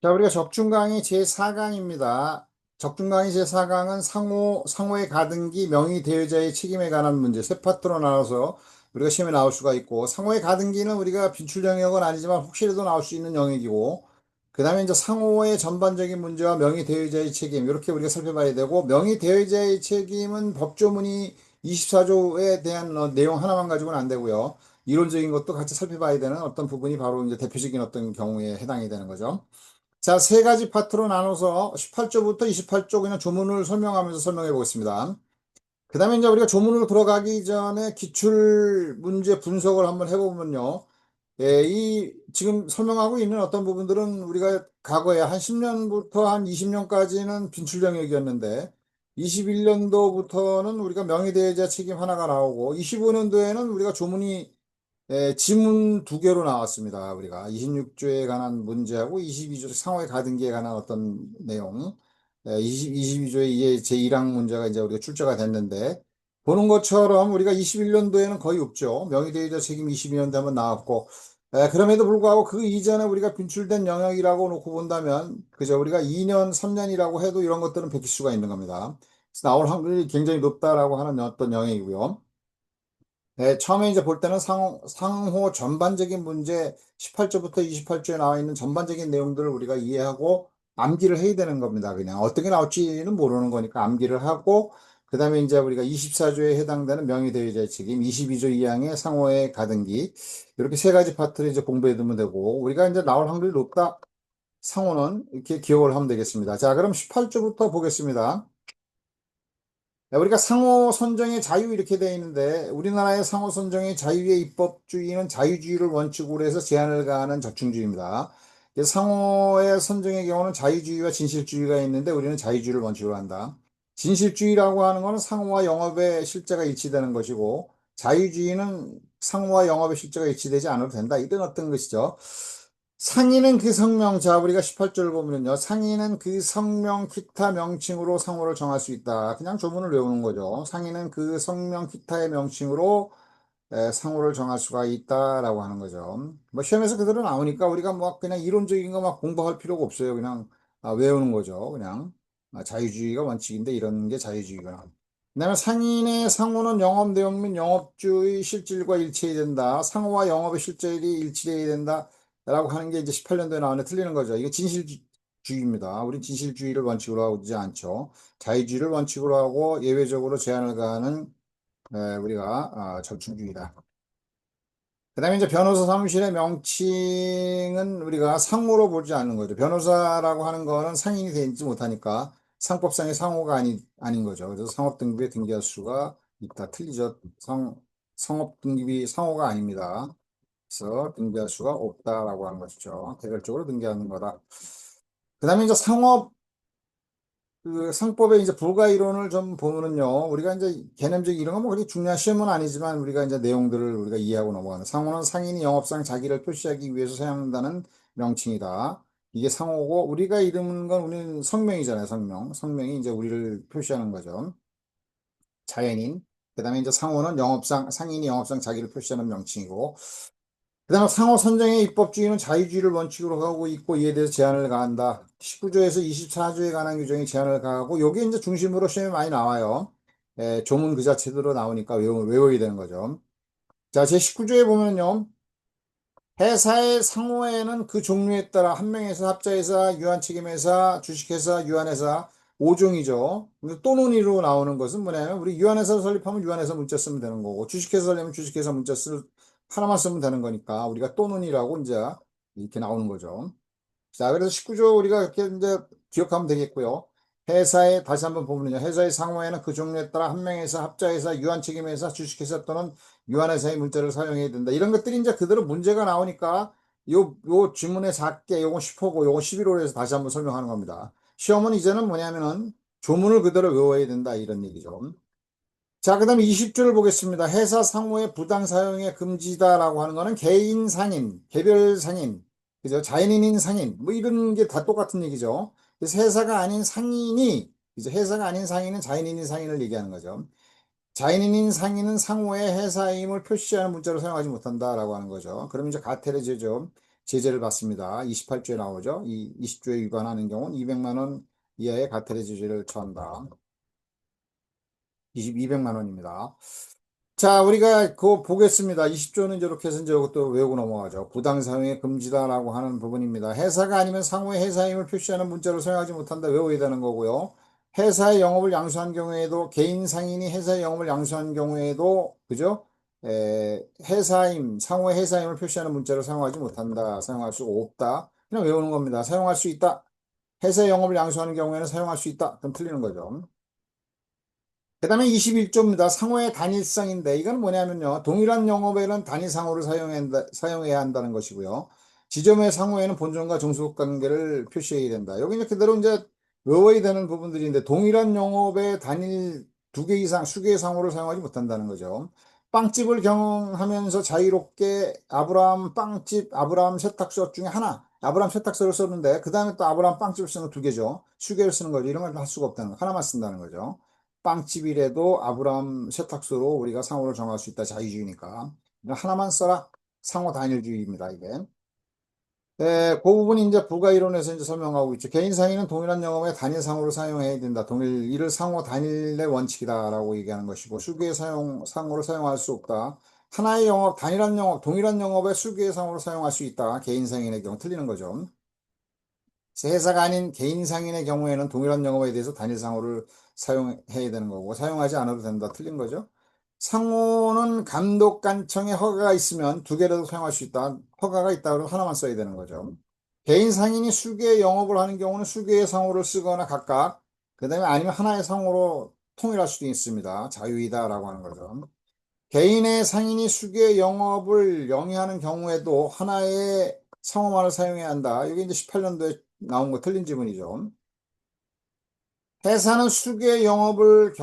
자, 우리가 적중강의 제4강입니다. 적중강의 제4강은 상호의 가등기, 명의 대여자의 책임에 관한 문제 세 파트로 나눠서 우리가 시험에 나올 수가 있고, 상호의 가등기는 우리가 빈출 영역은 아니지만 혹시라도 나올 수 있는 영역이고, 그 다음에 이제 상호의 전반적인 문제와 명의 대여자의 책임, 이렇게 우리가 살펴봐야 되고, 명의 대여자의 책임은 법조문이 24조에 대한 내용 하나만 가지고는 안 되고요. 이론적인 것도 같이 살펴봐야 되는 어떤 부분이 바로 이제 대표적인 어떤 경우에 해당이 되는 거죠. 자, 세 가지 파트로 나눠서 18조부터 28조 그냥 조문을 설명하면서 설명해 보겠습니다. 그 다음에 이제 우리가 조문으로 들어가기 전에 기출 문제 분석을 한번 해보면요. 예, 이 지금 설명하고 있는 어떤 부분들은 우리가 과거에 한 10년부터 한 20년까지는 빈출 영역이었는데 21년도부터는 우리가 명의대여자 책임 하나가 나오고 25년도에는 우리가 조문이 지문 두 개로 나왔습니다. 우리가 26조에 관한 문제하고 22조 상호의 가등기에 관한 어떤 내용, 22조의 이제 제1항 문제가 이제 우리가 출제가 됐는데, 보는 것처럼 우리가 21년도에는 거의 없죠. 명의대의자 책임 22년도 한번 나왔고, 그럼에도 불구하고 그 이전에 우리가 빈출된 영역이라고 놓고 본다면, 그저 우리가 2년, 3년이라고 해도 이런 것들은 베낄 수가 있는 겁니다. 그래서 나올 확률이 굉장히 높다라고 하는 어떤 영역이고요. 네, 처음에 이제 볼 때는 상호 전반적인 문제 18조부터 28조에 나와 있는 전반적인 내용들을 우리가 이해하고 암기를 해야 되는 겁니다. 그냥 어떻게 나올지는 모르는 거니까 암기를 하고 그다음에 이제 우리가 24조에 해당되는 명의대여자의 책임, 22조 2항의 상호의 가등기 이렇게 세 가지 파트를 이제 공부해 두면 되고 우리가 이제 나올 확률이 높다. 상호는 이렇게 기억을 하면 되겠습니다. 자, 그럼 18조부터 보겠습니다. 네, 우리가 상호 선정의 자유 이렇게 되어 있는데 우리나라의 상호 선정의 자유의 입법주의는 자유주의를 원칙으로 해서 제한을 가하는 적중주의입니다. 그래서 상호의 선정의 경우는 자유주의와 진실주의가 있는데 우리는 자유주의를 원칙으로 한다. 진실주의라고 하는 것은 상호와 영업의 실제가 일치되는 것이고 자유주의는 상호와 영업의 실제가 일치되지 않아도 된다. 이런 어떤 것이죠. 상인은 그 성명, 자, 우리가 18절을 보면요. 상인은 그 성명 기타 명칭으로 상호를 정할 수 있다. 그냥 조문을 외우는 거죠. 상인은 그 성명 기타의 명칭으로 상호를 정할 수가 있다라고 하는 거죠. 뭐 시험에서 그대로 나오니까 우리가 뭐 그냥 이론적인 거 막 공부할 필요가 없어요. 그냥 외우는 거죠. 그냥 자유주의가 원칙인데 이런 게 자유주의구나. 그다음에 상인의 상호는 영업 내용 및 영업주의 실질과 일치해야 된다. 상호와 영업의 실질이 일치해야 된다. 라고 하는 게 이제 18년도에 나오는데 틀리는 거죠. 이게 진실주의입니다. 우린 진실주의를 원칙으로 하지 않죠. 자유주의를 원칙으로 하고 예외적으로 제한을 가하는 우리가 절충주의다. 그다음에 이제 변호사 사무실의 명칭은 우리가 상호로 보지 않는 거죠. 변호사라고 하는 거는 상인이 되지 못하니까 상법상의 상호가 아닌 거죠. 그래서 상업 등급에 등기할 수가 있다. 틀리죠. 상업 등급이 상호가 아닙니다. 그래서 등기할 수가 없다라고 하는 것이죠. 개별적으로 등기하는 거다. 그다음에 이제 그 상법의 이제 불가 이론을 좀 보면은요, 우리가 이제 개념적 이런 건뭐 그렇게 중요한 시험은 아니지만 우리가 이제 내용들을 우리가 이해하고 넘어가는 상호는 상인이 영업상 자기를 표시하기 위해서 사용한다는 명칭이다. 이게 상호고 우리가 이름은 건 우리는 성명이잖아요, 성명. 성명이 이제 우리를 표시하는 거죠. 자연인. 그다음에 이제 상호는 상인이 영업상 자기를 표시하는 명칭이고 그다음에 상호 선정의 입법주의는 자유주의를 원칙으로 하고 있고 이에 대해서 제한을 가한다. 19조에서 24조에 관한 규정이 제한을 가하고 요게 이제 중심으로 시험에 많이 나와요. 조문 그 자체대로 나오니까 외워야 되는 거죠. 자, 제 19조에 보면요. 회사의 상호에는 그 종류에 따라 한 명회사, 합자회사, 유한책임회사, 주식회사, 유한회사 5종이죠. 또는이로 나오는 것은 뭐냐면 우리 유한회사 설립하면 유한회사 문자 쓰면 되는 거고 주식회사 설립하면 주식회사 문자 하나만 쓰면 되는 거니까 우리가 또는이라고 이제 이렇게 나오는 거죠. 자, 그래서 19조 우리가 이렇게 이제 기억하면 되겠고요. 회사에 다시 한번 보면요. 회사의 상호에는 그 종류에 따라 한 명회사, 합자회사, 유한책임회사, 주식회사 또는 유한회사의 문자를 사용해야 된다. 이런 것들이 이제 그대로 문제가 나오니까 요 지문에 작게 요건 10호고 요건 11호로 해서 다시 한번 설명하는 겁니다. 시험은 이제는 뭐냐면은 조문을 그대로 외워야 된다 이런 얘기죠. 자, 그 다음에 20조를 보겠습니다. 회사 상호의 부당 사용에 금지다라고 하는 거는 개인 상인, 개별 상인, 그죠? 자연인인 상인, 뭐 이런 게 다 똑같은 얘기죠. 그래서 회사가 아닌 상인이, 이제 회사가 아닌 상인은 자연인인 상인을 얘기하는 거죠. 자연인인 상인은 상호의 회사임을 표시하는 문자로 사용하지 못한다라고 하는 거죠. 그럼 이제 가태를 지죠. 제재를 받습니다. 28조에 나오죠. 이 20조에 위반하는 경우는 200만 원 이하의 과태료 제재를 처한다. 200만 원입니다. 자, 우리가 그거 보겠습니다. 20조는 이렇게 해서 이제 이것도 외우고 넘어가죠. 부당 사용이 금지다라고 하는 부분입니다. 회사가 아니면 상호의 회사임을 표시하는 문자를 사용하지 못한다. 외워야 되는 거고요. 회사의 영업을 양수한 경우에도 개인 상인이 회사의 영업을 양수한 경우에도 그죠? 회사임, 상호의 회사임을 표시하는 문자를 사용하지 못한다. 사용할 수 없다. 그냥 외우는 겁니다. 사용할 수 있다. 회사의 영업을 양수하는 경우에는 사용할 수 있다. 그럼 틀리는 거죠. 그 다음에 21조입니다. 상호의 단일성인데 이건 뭐냐면요. 동일한 영업에는 단위상호를 사용해야 한다는 것이고요. 지점의 상호에는 본점과 종속 관계를 표시해야 된다. 여기 이제 그대로 이제 외워야 되는 부분들인데 동일한 영업에 단일 두 개 이상 수개의 상호를 사용하지 못한다는 거죠. 빵집을 경영하면서 자유롭게 아브라함 빵집, 아브라함 세탁소 중에 하나, 아브라함 세탁소를 썼는데 그 다음에 또 아브라함 빵집을 쓰는 두 개죠. 수개를 쓰는 거죠. 이런 걸 할 수가 없다는 거. 하나만 쓴다는 거죠. 빵집이라도 아브라함 세탁소로 우리가 상호를 정할 수 있다. 자유주의니까. 하나만 써라. 상호 단일주의입니다. 이게. 그 부분이 이제 부가 이론에서 이제 설명하고 있죠. 개인 상인은 동일한 영업에 단일 상호를 사용해야 된다. 이를 상호 단일의 원칙이다라고 얘기하는 것이고, 수개의 상호를 사용할 수 없다. 하나의 영업, 단일한 영업, 동일한 영업에 수개의 상호를 사용할 수 있다. 개인 상인의 경우 틀리는 거죠. 회사가 아닌 개인 상인의 경우에는 동일한 영업에 대해서 단일 상호를 사용해야 되는 거고 사용하지 않아도 된다. 틀린 거죠. 상호는 감독 관청에 허가가 있으면 두 개라도 사용할 수 있다. 허가가 있다 그러면 하나만 써야 되는 거죠. 개인 상인이 수개의 영업을 하는 경우는 수개의 상호를 쓰거나 각각 그다음에 아니면 하나의 상호로 통일할 수도 있습니다. 자유이다라고 하는 거죠. 개인의 상인이 수개 영업을 영위하는 경우에도 하나의 상호만을 사용해야 한다. 이게 이제 18년도에 나온 거 틀린 지문이죠. 회사는 수개 영업인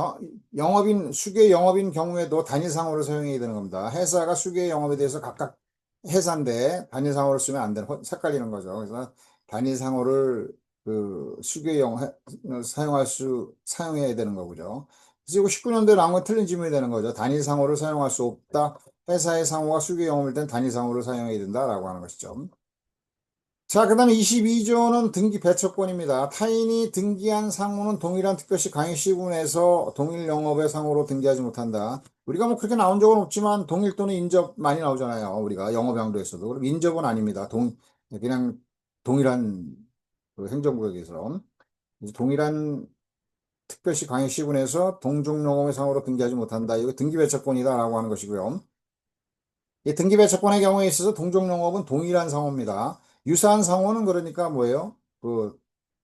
경우에도 단위상호를 사용해야 되는 겁니다. 회사가 수개 영업에 대해서 각각 회사인데 단위상호를 쓰면 안 되는, 헷갈리는 거죠. 그래서 단위상호를 사용해야 되는 거고요. 그래서 이거 19년도에 나온 건 틀린 지문이 되는 거죠. 단위상호를 사용할 수 없다. 회사의 상호가 수개 영업일 땐 단위상호를 사용해야 된다라고 하는 것이죠. 자, 그 다음에 22조는 등기 배척권입니다. 타인이 등기한 상호는 동일한 특별시 강의시군에서 동일 영업의 상호로 등기하지 못한다. 우리가 뭐 그렇게 나온 적은 없지만 동일 또는 인접 많이 나오잖아요. 우리가 영업양도에서도. 그럼 인접은 아닙니다. 그냥 동일한 그 행정구역에서. 동일한 특별시 강의시군에서 동종 영업의 상호로 등기하지 못한다. 이거 등기 배척권이다라고 하는 것이고요. 이 등기배척권의 경우에 있어서 동종영업은 동일한 상호입니다. 유사한 상호는 그러니까 뭐예요?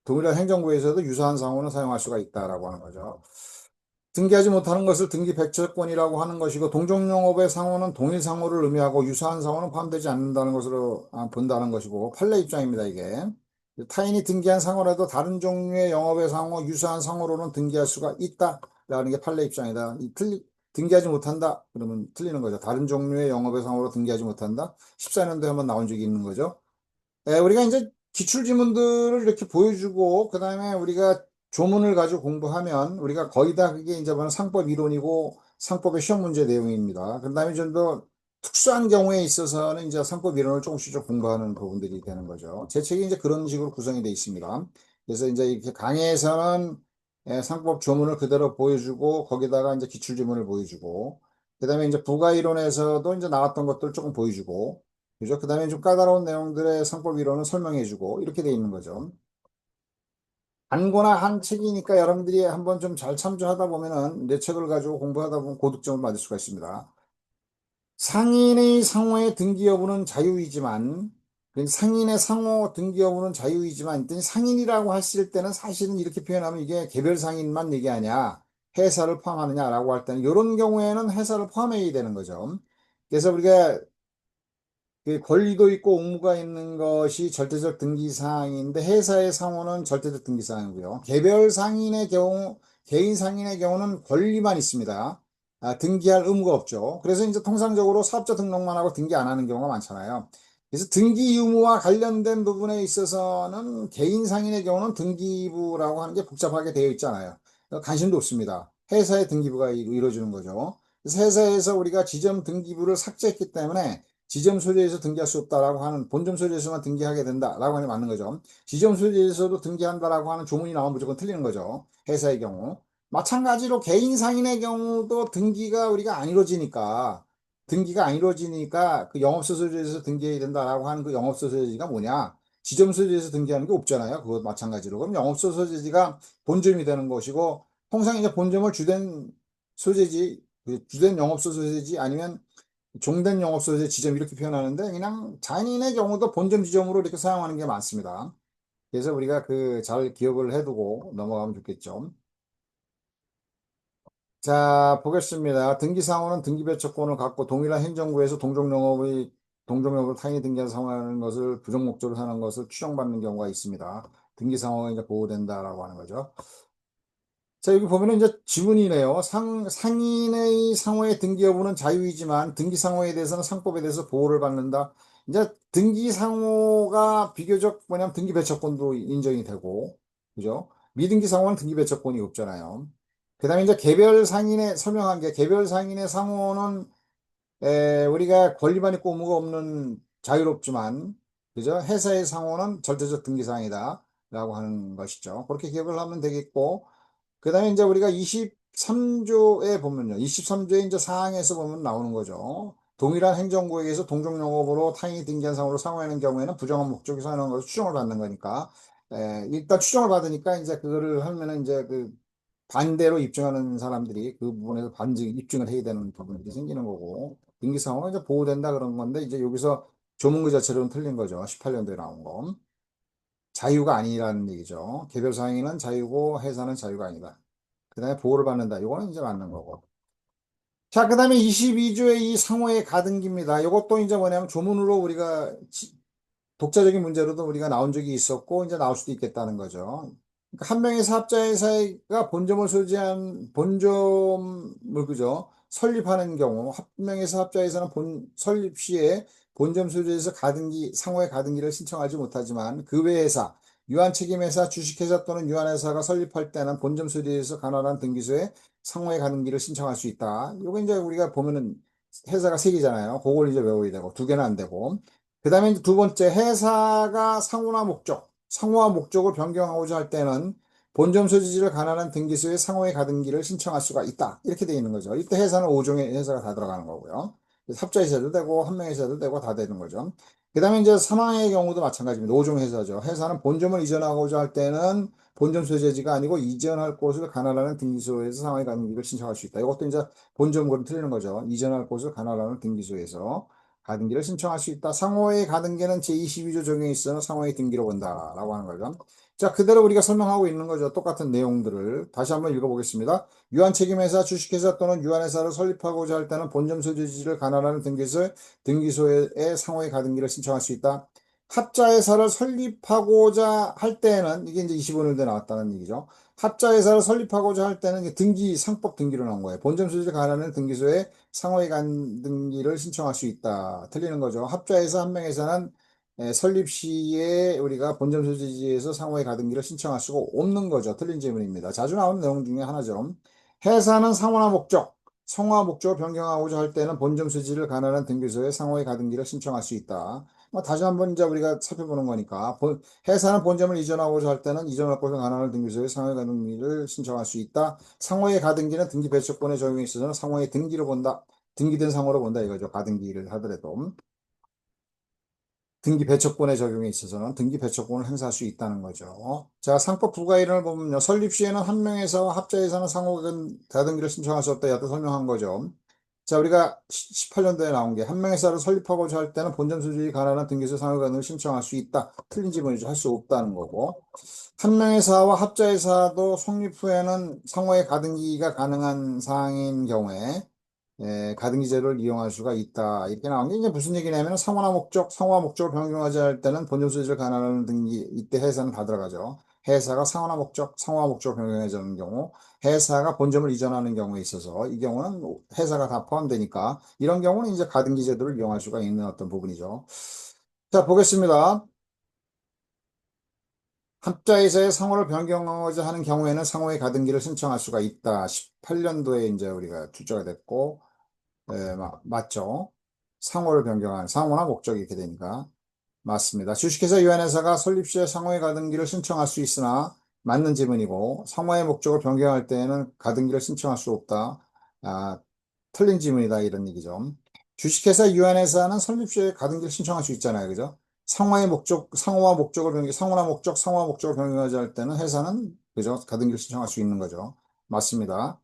동일한 행정구에서도 유사한 상호는 사용할 수가 있다라고 하는 거죠. 등기하지 못하는 것을 등기배척권이라고 하는 것이고 동종영업의 상호는 동일 상호를 의미하고 유사한 상호는 포함되지 않는다는 것으로 본다는 것이고 판례 입장입니다, 이게. 타인이 등기한 상호라도 다른 종류의 영업의 상호, 유사한 상호로는 등기할 수가 있다라는 게 판례 입장이다. 등기하지 못한다. 그러면 틀리는 거죠. 다른 종류의 영업의 상호로 등기하지 못한다. 14년도에 한번 나온 적이 있는 거죠. 우리가 이제 기출지문들을 이렇게 보여주고, 그 다음에 우리가 조문을 가지고 공부하면, 우리가 거의 다 그게 이제 뭐는 상법 이론이고, 상법의 시험 문제 내용입니다. 그 다음에 좀 더 특수한 경우에 있어서는 이제 상법 이론을 조금씩 좀 공부하는 부분들이 되는 거죠. 제 책이 이제 그런 식으로 구성이 되어 있습니다. 그래서 이제 이렇게 강의에서는 상법 조문을 그대로 보여주고, 거기다가 이제 기출지문을 보여주고, 그 다음에 이제 부가이론에서도 이제 나왔던 것들 조금 보여주고, 그죠? 그 다음에 좀 까다로운 내용들의 상법 이론을 설명해주고, 이렇게 돼 있는 거죠. 단거나 한 책이니까 여러분들이 한번 좀 잘 참조하다 보면은 내 책을 가지고 공부하다 보면 고득점을 받을 수가 있습니다. 상인의 상호의 등기 여부는 자유이지만, 상인의 상호 등기 여부는 자유이지만, 일단 상인이라고 했을 때는 사실은 이렇게 표현하면 이게 개별 상인만 얘기하냐, 회사를 포함하느냐라고 할 때는 이런 경우에는 회사를 포함해야 되는 거죠. 그래서 우리가 그 권리도 있고 옥무가 있는 것이 절대적 등기사항인데 회사의 상호는 절대적 등기사항이고요. 개별 상인의 경우, 개인 상인의 경우는 권리만 있습니다. 등기할 의무가 없죠. 그래서 이제 통상적으로 사업자 등록만 하고 등기 안 하는 경우가 많잖아요. 그래서 등기 의무와 관련된 부분에 있어서는 개인 상인의 경우는 등기부라고 하는 게 복잡하게 되어 있잖아요. 관심도 없습니다. 회사의 등기부가 이루어지는 거죠. 그래서 회사에서 우리가 지점 등기부를 삭제했기 때문에 지점 소재에서 등기할 수 없다라고 하는 본점 소재에서만 등기하게 된다라고 하는 게 맞는 거죠. 지점 소재에서도 등기한다라고 하는 조문이 나오면 무조건 틀리는 거죠. 회사의 경우. 마찬가지로 개인 상인의 경우도 등기가 안 이루어지니까 그 영업소 소재에서 등기해야 된다라고 하는 그 영업소 소재지가 뭐냐? 지점 소재에서 등기하는 게 없잖아요. 그것 마찬가지로. 그럼 영업소 소재지가 본점이 되는 것이고, 통상 이제 본점을 주된 소재지, 그 주된 영업소 소재지 아니면 종된 영업소 소재 지점 이렇게 표현하는데, 그냥 장인의 경우도 본점 지점으로 이렇게 사용하는 게 많습니다. 그래서 우리가 그 잘 기억을 해두고 넘어가면 좋겠죠. 자, 보겠습니다. 등기상호는 등기배척권을 갖고 동일한 행정구에서 동종영업을 타인이 등기해서 사용하는 것을 부정목적으로 사는 것을 추정받는 경우가 있습니다. 등기상호가 이제 보호된다라고 하는 거죠. 자, 여기 보면은 이제 지문이네요. 상인의 상호의 등기 여부는 자유이지만 등기상호에 대해서는 상법에 대해서 보호를 받는다. 이제 등기상호가 비교적 뭐냐면 등기배척권도 인정이 되고, 그죠? 미등기상호는 등기배척권이 없잖아요. 그 다음에 이제 개별 상인의 상호는 우리가 권리만 있고 의무가 없는 자유롭지만, 그죠? 회사의 상호는 절대적 등기사항이다. 라고 하는 것이죠. 그렇게 기억을 하면 되겠고, 그 다음에 이제 우리가 23조에 보면요. 23조의 이제 사항에서 보면 나오는 거죠. 동일한 행정구역에서 동종영업으로 타인이 등기한 상호로 상호하는 경우에는 부정한 목적이 사용하는 것을 추정을 받는 거니까, 일단 추정을 받으니까 이제 그거를 하면은 이제 그 반대로 입증하는 사람들이 그 부분에서 반증, 입증을 해야 되는 부분들이 생기는 거고, 등기상호가 이제 보호된다 그런 건데, 이제 여기서 조문구 자체로는 틀린 거죠. 18년도에 나온 거. 자유가 아니라는 얘기죠. 개별 상인은 자유고 회사는 자유가 아니다. 그 다음에 보호를 받는다. 이거는 이제 맞는 거고. 자, 그 다음에 22조의 이 상호의 가등기입니다. 이것도 이제 뭐냐면 조문으로 우리가 독자적인 문제로도 우리가 나온 적이 있었고, 이제 나올 수도 있겠다는 거죠. 그러니까 한 명의 사업자의 사이가 본점을 소지한 본점을 그죠? 설립하는 경우, 한 명의 사업자에서는 설립 시에 본점 소지에서 상호의 가등기를 신청하지 못하지만 그 외 회사, 유한책임회사, 주식회사 또는 유한회사가 설립할 때는 본점 소지에서 관할한 등기소에 상호의 가등기를 신청할 수 있다. 이거 이제 우리가 보면은 회사가 세 개잖아요. 그걸 이제 외워야 되고, 두 개는 안 되고. 그 다음에 두 번째, 회사가 상호와 목적을 변경하고자 할 때는 본점 소지지를 관할한 등기소에 상호의 가등기를 신청할 수가 있다. 이렇게 되어 있는 거죠. 이때 회사는 5종의 회사가 다 들어가는 거고요. 합자회사도 되고, 한 명의 회사도 되고, 다 되는 거죠. 그 다음에 이제 사망의 경우도 마찬가지입니다. 5종 회사죠. 회사는 본점을 이전하고자 할 때는 본점 소재지가 아니고 이전할 곳을 관할하는 등기소에서 상호의 가등기를 신청할 수 있다. 이것도 이제 본점과는 틀리는 거죠. 이전할 곳을 관할하는 등기소에서 가등기를 신청할 수 있다. 상호의 가등기는 제22조 적용에 있어서 상호의 등기로 본다라고 하는 거죠. 자, 그대로 우리가 설명하고 있는 거죠. 똑같은 내용들을 다시 한번 읽어보겠습니다. 유한책임회사, 주식회사 또는 유한회사를 설립하고자 할 때는 본점 소재지를 관할하는 등기소에 상호의 가등기를 신청할 수 있다. 합자회사를 설립하고자 할 때는 이게 이제 25년도에 나왔다는 얘기죠. 합자회사를 설립하고자 할 때는 이게 상법 등기로 나온 거예요. 본점 소재를 관할하는 등기소에 상호의 가등기를 신청할 수 있다. 틀리는 거죠. 합자회사 한 명에서는 설립 시에 우리가 본점 소재지에서 상호의 가등기를 신청할 수가 없는 거죠. 틀린 질문입니다. 자주 나오는 내용 중에 하나죠. 회사는 상호와 목적을 변경하고자 할 때는 본점 소지를 관할한 등기소에 상호의 가등기를 신청할 수 있다. 뭐 다시 한번 이제 우리가 살펴보는 거니까 회사는 본점을 이전하고자 할 때는 이전할 것을 관할하는 등기소에 상호의 가등기를 신청할 수 있다. 상호의 가등기는 등기 배척권의 적용에 있어서는 상호의 등기로 본다. 등기된 상호로 본다 이거죠. 가등기를 하더라도. 등기 배척권의 적용에 있어서는 등기 배척권을 행사할 수 있다는 거죠. 자, 상법 부가이론을 보면요. 설립 시에는 한 명에서 합자에서는 상호간 다등기를 신청할 수 없다. 여태 설명한 거죠. 자, 우리가 18년도에 나온 게 한 명의 사를 설립하고자 할 때는 본점 소지에 관한 등기소 상호간을 신청할 수 있다. 틀린 지문이죠. 할 수 없다는 거고. 한 명의 사와 합자의 사도 성립 후에는 상호의 가등기가 가능한 사항인 경우에 가등기제를 이용할 수가 있다. 이렇게 나온 게 이제 무슨 얘기냐면 상호와 목적을 변경하지 할 때는 본점 소지를 관할하는 등기, 이때 회사는 다 들어가죠. 회사가 상호와 목적을 변경하자는 경우, 회사가 본점을 이전하는 경우에 있어서 이 경우는 회사가 다 포함되니까 이런 경우는 이제 가등기 제도를 이용할 수가 있는 어떤 부분이죠. 자, 보겠습니다. 합자에서의 상호를 변경하고자 하는 경우에는 상호의 가등기를 신청할 수가 있다. 18년도에 이제 우리가 출제가 됐고, 맞죠. 상호를 변경한 상호나 목적이 이렇게 되니까 맞습니다. 주식회사 유한회사가 설립 시에 상호의 가등기를 신청할 수 있으나 맞는 지문이고 상호의 목적을 변경할 때에는 가등기를 신청할 수 없다. 아, 틀린 지문이다 이런 얘기죠. 주식회사 유한회사는 설립 시에 가등기를 신청할 수 있잖아요. 그죠? 상호의 목적, 상호와 목적을 변경, 상호나 목적, 상호와 목적을 변경하자 할 때는 회사는 그죠? 가등기를 신청할 수 있는 거죠. 맞습니다.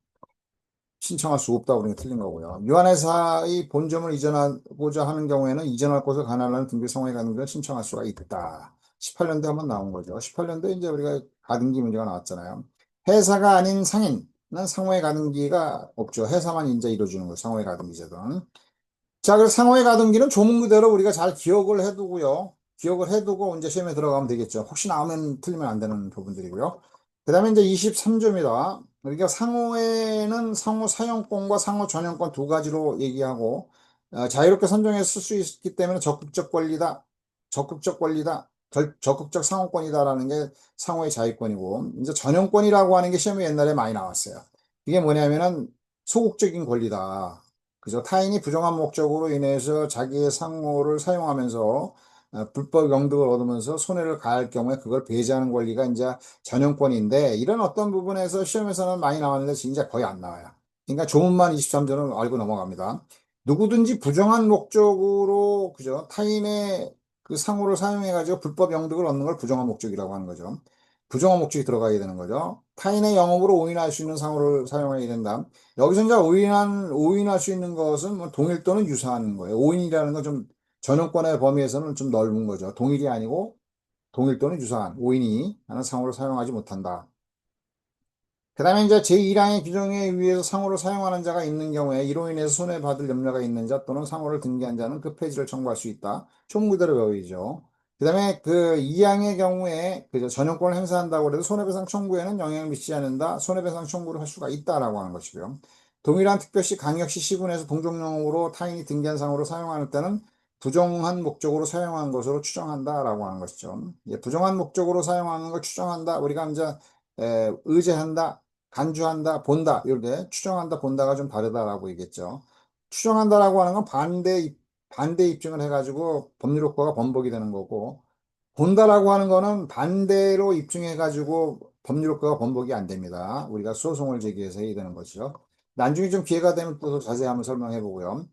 신청할 수 없다고 그러는 게 틀린 거고요. 유한회사의 본점을 이전하고자 하는 경우에는 이전할 곳을 관할하는 등기 상호의 가등기를 신청할 수가 있다. 18년도에 한번 나온 거죠. 18년도에 이제 우리가 가등기 문제가 나왔잖아요. 회사가 아닌 상인은 상호의 가등기가 없죠. 회사만 이제 이루어주는 거예요. 상호의 가등기 제도는. 자, 그래서 상호의 가등기는 조문 그대로 우리가 잘 기억을 해두고요. 기억을 해두고 이제 시험에 들어가면 되겠죠. 혹시 나오면 틀리면 안 되는 부분들이고요. 그 다음에 이제 23조입니다. 우리가 상호에는 상호 사용권과 상호 전용권 두 가지로 얘기하고, 자유롭게 선정해서 쓸 수 있기 때문에 적극적 권리다, 적극적 권리다, 적극적 상호권이다라는 게 상호의 자유권이고, 이제 전용권이라고 하는 게 시험에 옛날에 많이 나왔어요. 이게 뭐냐면은 소극적인 권리다. 그죠? 타인이 부정한 목적으로 인해서 자기의 상호를 사용하면서 불법 영득을 얻으면서 손해를 가할 경우에 그걸 배제하는 권리가 이제 전용권인데 이런 어떤 부분에서 시험에서는 많이 나왔는데 진짜 거의 안 나와요. 그러니까 조문만 23조는 알고 넘어갑니다. 누구든지 부정한 목적으로 그죠? 타인의 그 상호를 사용해가지고 불법 영득을 얻는 걸 부정한 목적이라고 하는 거죠. 부정한 목적이 들어가야 되는 거죠. 타인의 영업으로 오인할 수 있는 상호를 사용해야 된다. 여기서 이제 오인할 수 있는 것은 뭐 동일 또는 유사한 거예요. 오인이라는 건 좀 전용권의 범위에서는 좀 넓은 거죠. 동일이 아니고 동일 또는 유사한 오인이 하는 상호를 사용하지 못한다. 그 다음에 이제 제1항의 규정에 의해서 상호를 사용하는 자가 있는 경우에 이로 인해서 손해받을 염려가 있는 자 또는 상호를 등기한 자는 그 폐지를 청구할 수 있다. 조문 그대로 외우이죠. 그 다음에 그 2항의 경우에 그 전용권을 행사한다고 해도 손해배상 청구에는 영향을 미치지 않는다. 손해배상 청구를 할 수가 있다라고 하는 것이고요. 동일한 특별시 강력시 시군에서 동종용으로 타인이 등기한 상호를 사용하는 때는 부정한 목적으로 사용한 것으로 추정한다라고 하는 것이죠. 예, 부정한 목적으로 사용하는 걸 추정한다. 우리가 이제 의제한다. 간주한다, 본다, 이렇게 추정한다, 본다가 좀 다르다라고 얘기했죠. 추정한다라고 하는 건 반대 입증을 해가지고 법률 효과가 번복이 되는 거고, 본다라고 하는 거는 반대로 입증해가지고 법률 효과가 번복이 안 됩니다. 우리가 소송을 제기해서 해야 되는 것이죠. 나중에 좀 기회가 되면 또 자세히 한번 설명해 보고요.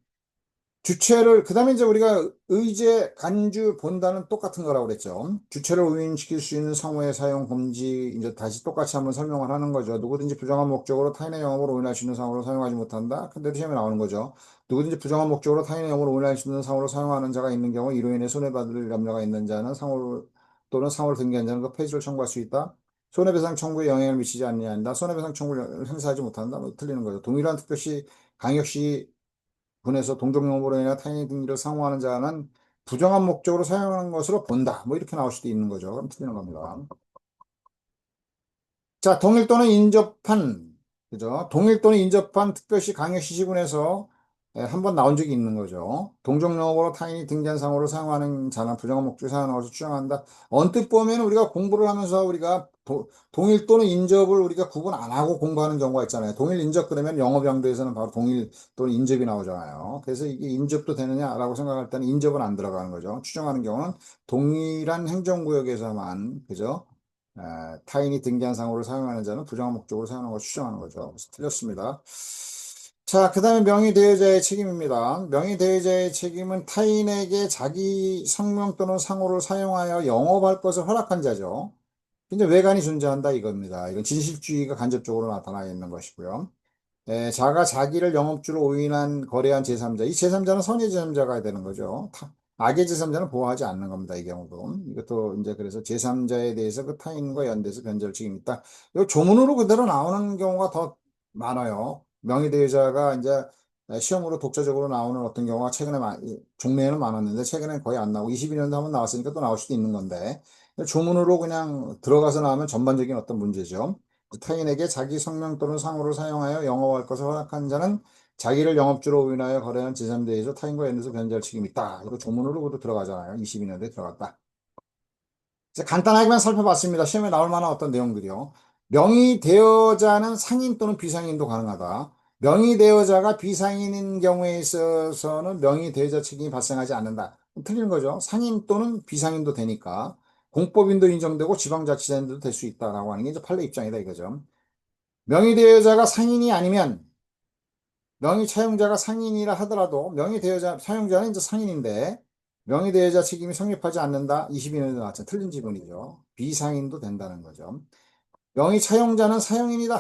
그 다음에 이제 우리가 의제, 간주, 본다는 똑같은 거라고 그랬죠. 주체를 오인시킬 수 있는 상호의 사용 금지, 이제 다시 똑같이 한번 설명을 하는 거죠. 누구든지 부정한 목적으로 타인의 영업을 오인할 수 있는 상호를 사용하지 못한다. 근데 시험에 나오는 거죠. 누구든지 부정한 목적으로 타인의 영업을 오인할 수 있는 상호를 사용하는 자가 있는 경우, 이로 인해 손해받을 염려가 있는 자는 상호를, 또는 상호를 등기한 자는 그 폐지를 청구할 수 있다. 손해배상 청구에 영향을 미치지 않는다. 손해배상 청구를 행사하지 못한다. 뭐 틀리는 거죠. 동일한 특별시, 강역시, 군에서 동종용으로 인해 타인의 등기를 사용하는 자는 부정한 목적으로 사용하는 것으로 본다. 뭐 이렇게 나올 수도 있는 거죠. 그럼 틀리는 겁니다. 자, 동일 또는 인접한, 그죠? 동일 또는 인접한 특별시 강역시 지군에서 한번 나온 적이 있는 거죠. 동종용어로 타인이 등기한 상호를 사용하는 자나 부정한 목적으로 사용하는 것을 추정한다. 언뜻 보면 우리가 공부를 하면서 우리가 동일 또는 인접을 우리가 구분 안 하고 공부하는 경우가 있잖아요. 동일 인접 그러면 영어병도에서는 바로 동일 또는 인접이 나오잖아요. 그래서 이게 인접도 되느냐라고 생각할 때는 인접은 안 들어가는 거죠. 추정하는 경우는 동일한 행정구역에서만, 그죠? 타인이 등기한 상호를 사용하는 자는 부정한 목적으로 사용하는 것을 추정하는 거죠. 그래서 틀렸습니다. 자, 그 다음에 명의대여자의 책임입니다. 명의대여자의 책임은 타인에게 자기 성명 또는 상호를 사용하여 영업할 것을 허락한 자죠. 근데 외관이 존재한다 이겁니다. 이건 진실주의가 간접적으로 나타나 있는 것이고요. 자가 자기를 영업주로 오인한 거래한 제3자. 이 제3자는 선의 제3자가 되는 거죠. 악의 제3자는 보호하지 않는 겁니다. 이 경우도. 이것도 이제 그래서 제3자에 대해서 그 타인과 연대해서 변제할 책임이 있다. 이 조문으로 그대로 나오는 경우가 더 많아요. 명의대여자가 이제 시험으로 독자적으로 나오는 어떤 경우가 최근에 종래에는 많았는데 최근에 거의 안 나오고 22년도 한번 나왔으니까 또 나올 수도 있는 건데 조문으로 그냥 들어가서 나오면 전반적인 어떤 문제죠. 타인에게 자기 성명 또는 상호를 사용하여 영업할 것을 허락한 자는 자기를 영업주로 인하여 거래한 제3대에서 타인과 연대해서 변제할 책임이 있다. 이거 조문으로 그도 들어가잖아요. 22년도에 들어갔다. 이제 간단하게만 살펴봤습니다. 시험에 나올 만한 어떤 내용들이요. 명의 대여자는 상인 또는 비상인도 가능하다. 명의대여자가 비상인인 경우에 있어서는 명의대여자 책임이 발생하지 않는다. 틀린 거죠. 상인 또는 비상인도 되니까 공법인도 인정되고 지방자치단체도 될 수 있다라고 하는 게 이제 판례 입장이다 이거죠. 명의대여자가 상인이 아니면 명의차용자가 상인이라 하더라도 명의대여자 사용자는 이제 상인인데 명의대여자 책임이 성립하지 않는다. 22년에 나왔죠. 틀린 지문이죠. 비상인도 된다는 거죠. 명의차용자는 사용인이다.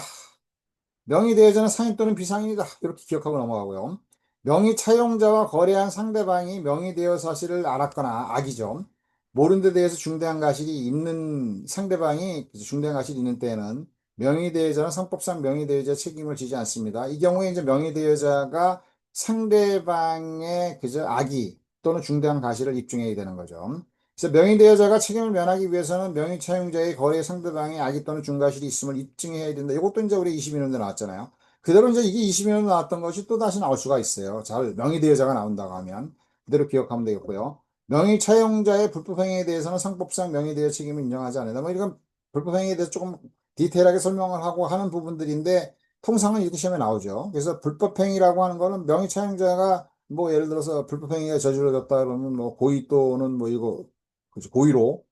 명의대여자는 상인 또는 비상인이다. 이렇게 기억하고 넘어가고요. 명의차용자와 거래한 상대방이 명의대여 사실을 알았거나 악이죠. 모른 데 대해서 중대한 과실이 있는 상대방이 중대한 과실이 있는 때에는 명의대여자는 성법상 명의대여자 책임을 지지 않습니다. 이 경우에 이제 명의대여자가 상대방의 그저 악의 또는 중대한 과실을 입증해야 되는 거죠. 그래서 명의대여자가 책임을 면하기 위해서는 명의차용자의 거래 상대방의 악의 또는 중과실이 있음을 입증해야 된다. 이것도 이제 우리 22년도에 나왔잖아요. 그대로 이제 이게 22년도에 나왔던 것이 또 다시 나올 수가 있어요. 잘 명의대여자가 나온다고 하면 그대로 기억하면 되겠고요. 명의차용자의 불법행위에 대해서는 상법상 명의대여 책임을 인정하지 않는다. 뭐 이건 불법행위에 대해서 조금 디테일하게 설명을 하고 하는 부분들인데 통상은 이렇게 시험에 나오죠. 그래서 불법행위라고 하는 거는 명의차용자가 뭐 예를 들어서 불법행위가 저질러졌다 그러면 뭐 고의 또는 뭐 이거 그죠. 고의로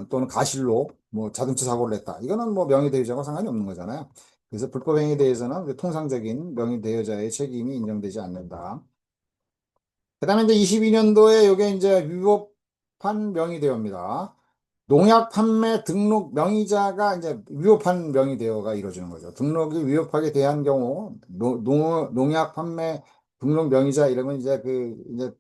또는 가실로 뭐 자동차 사고를 냈다. 이거는 뭐 명의대여자와 상관이 없는 거잖아요. 그래서 불법행위에 대해서는 그 통상적인 명의대여자의 책임이 인정되지 않는다. 그다음에 이제 22년도에 이게 이제 위법한 명의대여입니다. 농약 판매 등록 명의자가 이제 위법한 명의대여가 이루어지는 거죠. 등록이 위법하게 대한 경우 농약 판매 등록 명의자 이러면 이제 이제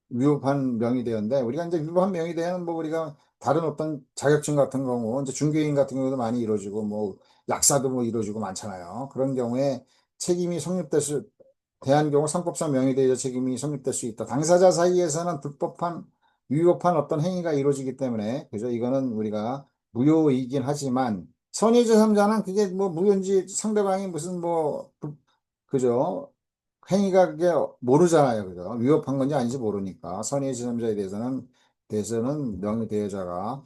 위법한 명의대여인데 우리가 이제 위법한 명의대여는 뭐 우리가 다른 어떤 자격증 같은 경우 이제 중개인 같은 경우도 많이 이루어지고 뭐 약사도 뭐 이루어지고 많잖아요. 그런 경우에 책임이 성립될 수 대한 경우 상법상 명의대여자 책임이 성립될 수 있다. 당사자 사이에서는 불법한 위법한 어떤 행위가 이루어지기 때문에 그죠? 이거는 우리가 무효이긴 하지만 선의제삼자는 그게 뭐 무효인지 상대방이 무슨 뭐 그죠? 행위가 그게 모르잖아요. 그죠? 위법한 건지 아닌지 모르니까 선의의 지점자에 대해서는 명의대여자가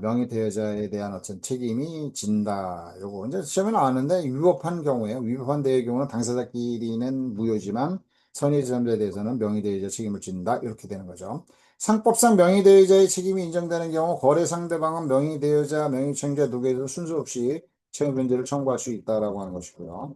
명의대여자에 대한 어떤 책임이 진다. 요거 이제 시험에 나왔는데 위법한 경우에 위법한 대여의 경우는 당사자끼리는 무효지만 선의의 지점자에 대해서는 명의대여자 책임을 진다. 이렇게 되는 거죠. 상법상 명의대여자의 책임이 인정되는 경우 거래 상대방은 명의대여자, 명의청자 누구에도 순서 없이 책임 변제를 청구할 수 있다라고 하는 것이고요.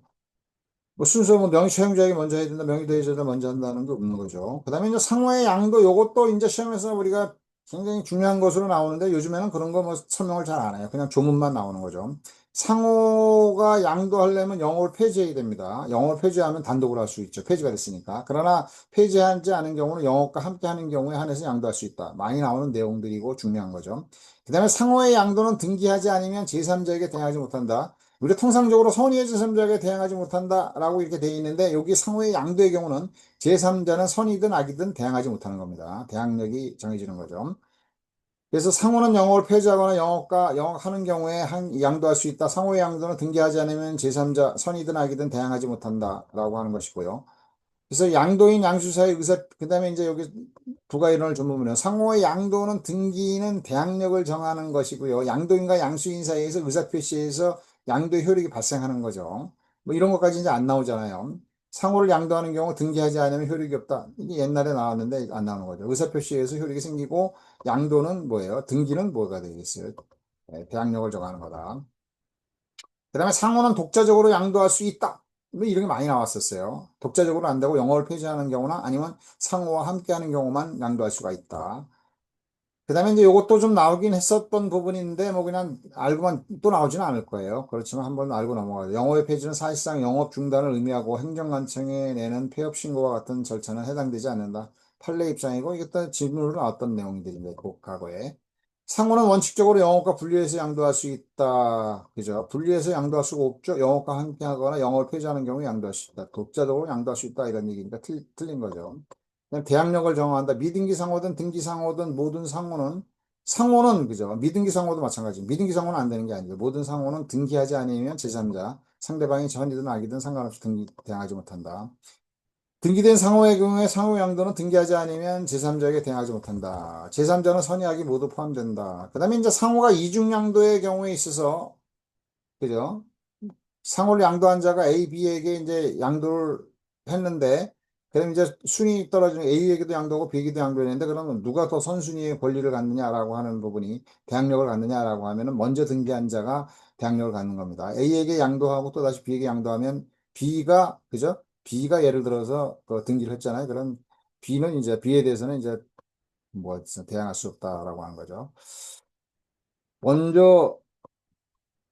뭐 순서 뭐 명의 채용자에게 먼저 해야 된다, 명의 대리자가 먼저 한다는 게 없는 거죠. 그다음에 이제 상호의 양도 요것도 이제 시험에서 우리가 굉장히 중요한 것으로 나오는데 요즘에는 그런 거 뭐 설명을 잘 안 해요. 그냥 조문만 나오는 거죠. 상호가 양도하려면 영어를 폐지해야 됩니다. 영어를 폐지하면 단독으로 할 수 있죠. 폐지가 됐으니까. 그러나 폐지하지 않은 경우는 영어과 함께 하는 경우에 한해서 양도할 수 있다. 많이 나오는 내용들이고 중요한 거죠. 그다음에 상호의 양도는 등기하지 않으면 제3자에게 대항하지 못한다. 우리가 통상적으로 선의의 제3자에게 대항하지 못한다라고 이렇게 돼 있는데 여기 상호의 양도의 경우는 제3자는 선이든 악이든 대항하지 못하는 겁니다. 대항력이 정해지는 거죠. 그래서 상호는 영업을 폐지하거나 영업하는 경우에 양도할 수 있다. 상호의 양도는 등기하지 않으면 제3자 선이든 악이든 대항하지 못한다라고 하는 것이고요. 그래서 양도인 양수사의 의사, 그 다음에 이제 여기 부가이론을 좀 보면 상호의 양도는 등기는 대항력을 정하는 것이고요. 양도인과 양수인 사이에서 의사표시에서 양도의 효력이 발생하는 거죠. 뭐 이런 것까지 이제 안 나오잖아요. 상호를 양도하는 경우 등기하지 않으면 효력이 없다. 이게 옛날에 나왔는데 안 나오는 거죠. 의사표시에서 효력이 생기고 양도는 뭐예요? 등기는 뭐가 되겠어요? 네, 대항력을 정하는 거다. 그다음에 상호는 독자적으로 양도할 수 있다. 뭐 이런 게 많이 나왔었어요. 독자적으로 안 되고 영업을 폐지하는 경우나 아니면 상호와 함께하는 경우만 양도할 수가 있다. 그다음에 이제 이것도 좀 나오긴 했었던 부분인데 뭐 그냥 알고만 또 나오지는 않을 거예요. 그렇지만 한번 알고 넘어가요. 영업의 폐지는 사실상 영업 중단을 의미하고 행정관청에 내는 폐업 신고와 같은 절차는 해당되지 않는다. 판례 입장이고 이게 또 질문으로 나왔던 내용들인데 그 과거에. 상호는 원칙적으로 영업과 분리해서 양도할 수 있다. 그죠? 분리해서 양도할 수가 없죠. 영업과 함께 하거나 영업을 폐지하는 경우에 양도할 수 있다. 독자적으로 양도할 수 있다. 이런 얘기니까 틀린 거죠. 그냥 대항력을 정한다. 미등기 상호든 등기 상호든 모든 상호는 그죠? 미등기 상호도 마찬가지. 미등기 상호는 안 되는 게 아니고 모든 상호는 등기하지 않으면 제3자 상대방이 전이든 악이든 상관없이 대항하지 못한다. 등기된 상호의 경우에 상호 양도는 등기하지 않으면 제3자에게 대항하지 못한다. 제3자는 선의악이 모두 포함된다. 그 다음에 이제 상호가 이중양도의 경우에 있어서, 그죠? 상호를 양도한 자가 A, B에게 이제 양도를 했는데, 그럼 이제 순위 떨어지는 A에게도 양도하고 B에게도 양도했는데, 그러면 누가 더 선순위의 권리를 갖느냐라고 하는 부분이 대항력을 갖느냐라고 하면은 먼저 등기한 자가 대항력을 갖는 겁니다. A에게 양도하고 또 다시 B에게 양도하면 B가, 그죠? B가 예를 들어서 그 등기를 했잖아요. 그럼 B는 이제 B에 대해서는 이제 뭐 대항할 수 없다라고 하는 거죠. 먼저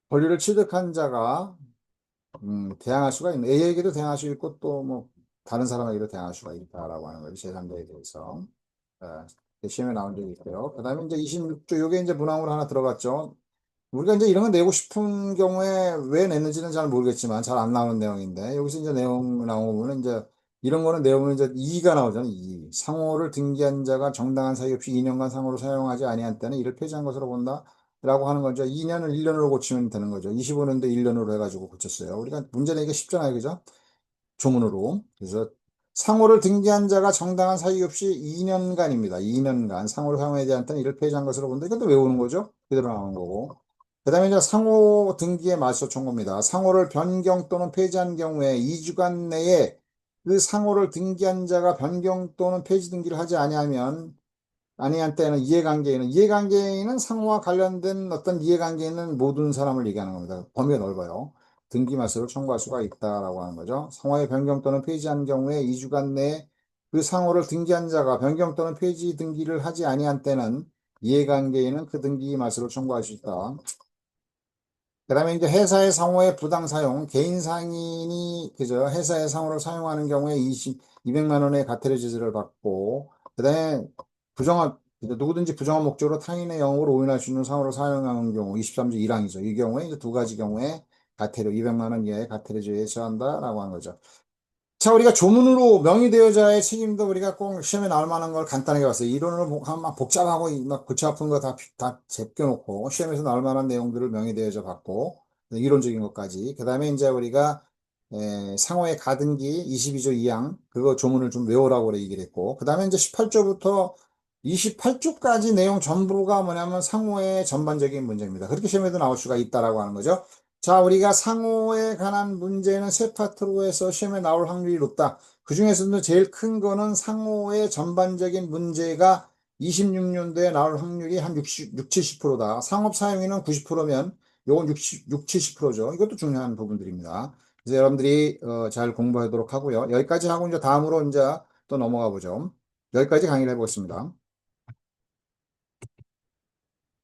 권리를 취득한 자가 대항할 수가 있는, A에게도 대항할 수 있고, 또 뭐, 다른 사람에게도 대항할 수가 있다라고 하는 거죠. 제3자에 대해서. 시험에 나온 적이 있고요. 그 다음에 이제 26조, 요게 이제 문항으로 하나 들어갔죠. 우리가 이제 이런 거 내고 싶은 경우에 왜 냈는지는 잘 모르겠지만, 잘 안 나오는 내용인데, 여기서 이제 내용 나온 거 보면 이제, 이런 거는 내용은 이제 2가 나오잖아요. 2. 상호를 등기한 자가 정당한 사유 없이 2년간 상호를 사용하지 아니한 때는 이를 폐지한 것으로 본다. 라고 하는 거죠. 2년을 1년으로 고치면 되는 거죠. 25년도 1년으로 해가지고 고쳤어요. 우리가 문제 내기 쉽잖아요. 그죠? 조문으로. 그래서 상호를 등기한 자가 정당한 사유 없이 2년간입니다. 2년간 상호를 사용하지 않은 때는 이를 폐지한 것으로 본다. 이것도 외우는 거죠. 그대로 나오는 거고. 그 다음에 이제 상호 등기에 맞서 청구입니다. 상호를 변경 또는 폐지한 경우에 2주간 내에 그 상호를 등기한 자가 변경 또는 폐지 등기를 하지 아니하면 아니한 때는 이해관계인은 상호와 관련된 어떤 이해관계에 있는 모든 사람을 얘기하는 겁니다. 범위가 넓어요. 등기 말소를 청구할 수가 있다라고 하는 거죠. 상호의 변경 또는 폐지한 경우에 2주간 내에 그 상호를 등기한 자가 변경 또는 폐지 등기를 하지 아니한 때는 이해관계인은 그 등기 말소를 청구할 수 있다. 그다음에 이제 회사의 상호의 부당 사용, 개인 상인이 그저 회사의 상호를 사용하는 경우에 200만 원의 과태료 제재를 받고, 그다음에 누구든지 부정한 목적으로 타인의 영업을 오인할 수 있는 상호를 사용하는 경우 23조 1항이죠. 이 경우에 이제 두 가지 경우에 과태료 200만 원 이하의 과태료 제재에 처한다라고 하는 거죠. 자, 우리가 조문으로 명의대여자의 책임도 우리가 꼭 시험에 나올 만한 걸 간단하게 봤어요. 이론을 막 복잡하고 막 골치 아픈 거 다 제껴놓고 시험에서 나올 만한 내용들을 명의대여자 받고 이론적인 것까지. 그 다음에 이제 우리가 상호의 가등기 22조 2항 그거 조문을 좀 외우라고 그래 얘기를 했고 그 다음에 이제 18조부터 28조까지 내용 전부가 뭐냐면 상호의 전반적인 문제입니다. 그렇게 시험에도 나올 수가 있다라고 하는 거죠. 자, 우리가 상호에 관한 문제는 세 파트로 해서 시험에 나올 확률이 높다. 그 중에서도 제일 큰 거는 상호의 전반적인 문제가 26년도에 나올 확률이 한 70%다. 상업 사용인은 90%면 요건 70%죠. 이것도 중요한 부분들입니다. 그래서 여러분들이 잘 공부하도록 하고요. 여기까지 하고 이제 다음으로 이제 또 넘어가 보죠. 여기까지 강의를 해보겠습니다.